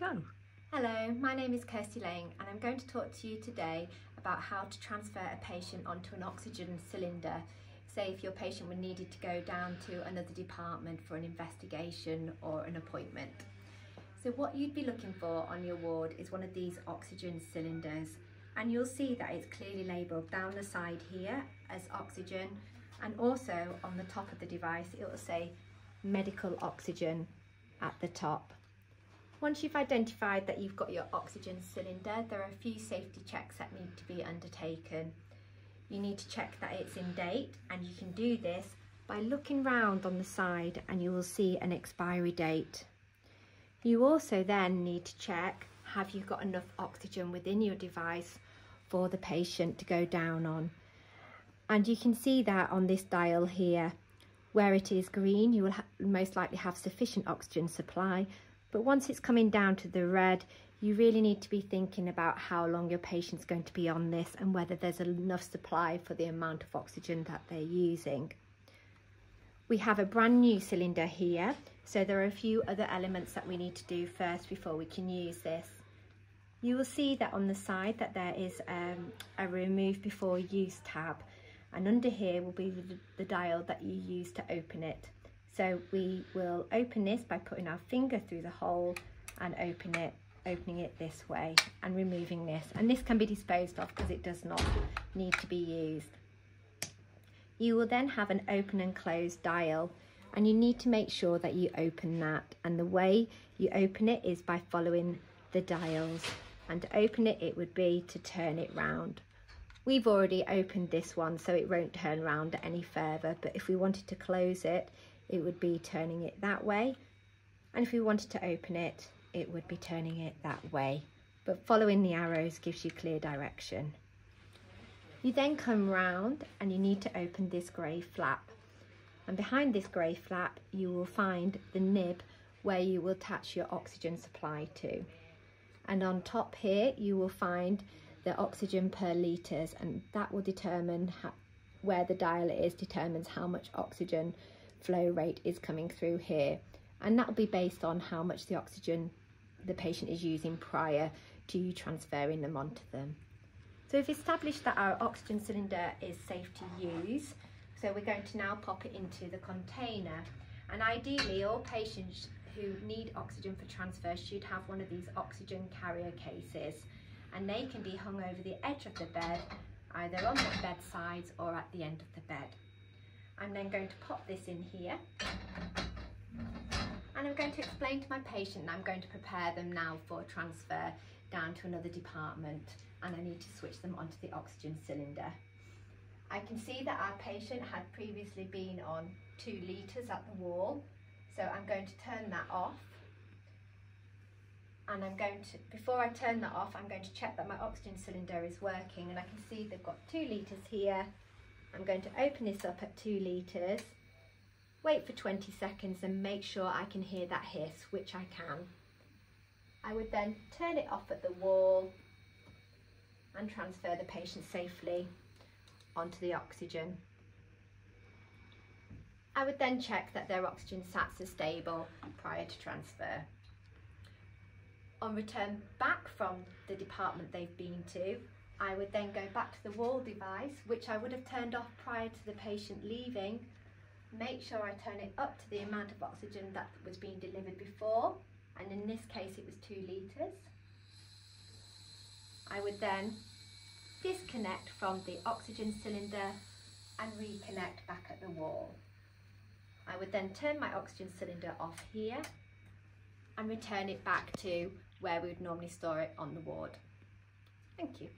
go. Hello, my name is Kirsty Lang and I'm going to talk to you today about how to transfer a patient onto an oxygen cylinder. Say if your patient were needed to go down to another department for an investigation or an appointment. So what you'd be looking for on your ward is one of these oxygen cylinders, and you'll see that it's clearly labelled down the side here as oxygen, and also on the top of the device it will say medical oxygen at the top. Once you've identified that you've got your oxygen cylinder, there are a few safety checks that need to be undertaken. You need to check that it's in date, and you can do this by looking round on the side and you will see an expiry date. You also then need to check, have you got enough oxygen within your device for the patient to go down on? And you can see that on this dial here. Where it is green, you will most likely have sufficient oxygen supply. But once it's coming down to the red, you really need to be thinking about how long your patient's going to be on this and whether there's enough supply for the amount of oxygen that they're using. We have a brand new cylinder here, so there are a few other elements that we need to do first before we can use this. You will see that on the side that there is a remove before use tab, and under here will be the dial that you use to open it. So we will open this by putting our finger through the hole and opening it this way and removing this. And this can be disposed of because it does not need to be used. You will then have an open and close dial, and you need to make sure that you open that. And the way you open it is by following the dials. And to open it, it would be to turn it round. We've already opened this one, so it won't turn round any further. But if we wanted to close it, it would be turning it that way, and if we wanted to open it, it would be turning it that way. But following the arrows gives you clear direction. You then come round and you need to open this grey flap, and behind this grey flap you will find the nib where you will attach your oxygen supply to, and on top here you will find the oxygen per litres, and that will determine where the dial is determines how much oxygen flow rate is coming through here, and that will be based on how much the oxygen the patient is using prior to you transferring them onto them. So we've established that our oxygen cylinder is safe to use, so we're going to now pop it into the container. And ideally all patients who need oxygen for transfer should have one of these oxygen carrier cases, and they can be hung over the edge of the bed, either on the bedsides or at the end of the bed. I'm then going to pop this in here, and I'm going to explain to my patient that I'm going to prepare them now for transfer down to another department, and I need to switch them onto the oxygen cylinder. I can see that our patient had previously been on 2 litres at the wall, so I'm going to turn that off, and before I turn that off, I'm going to check that my oxygen cylinder is working, and I can see they've got 2 litres here. I'm going to open this up at 2 litres, wait for 20 seconds and make sure I can hear that hiss, which I can. I would then turn it off at the wall and transfer the patient safely onto the oxygen. I would then check that their oxygen sats are stable prior to transfer. On return back from the department they've been to, I would then go back to the wall device, which I would have turned off prior to the patient leaving. Make sure I turn it up to the amount of oxygen that was being delivered before, and in this case it was 2 litres. I would then disconnect from the oxygen cylinder and reconnect back at the wall. I would then turn my oxygen cylinder off here and return it back to where we would normally store it on the ward. Thank you.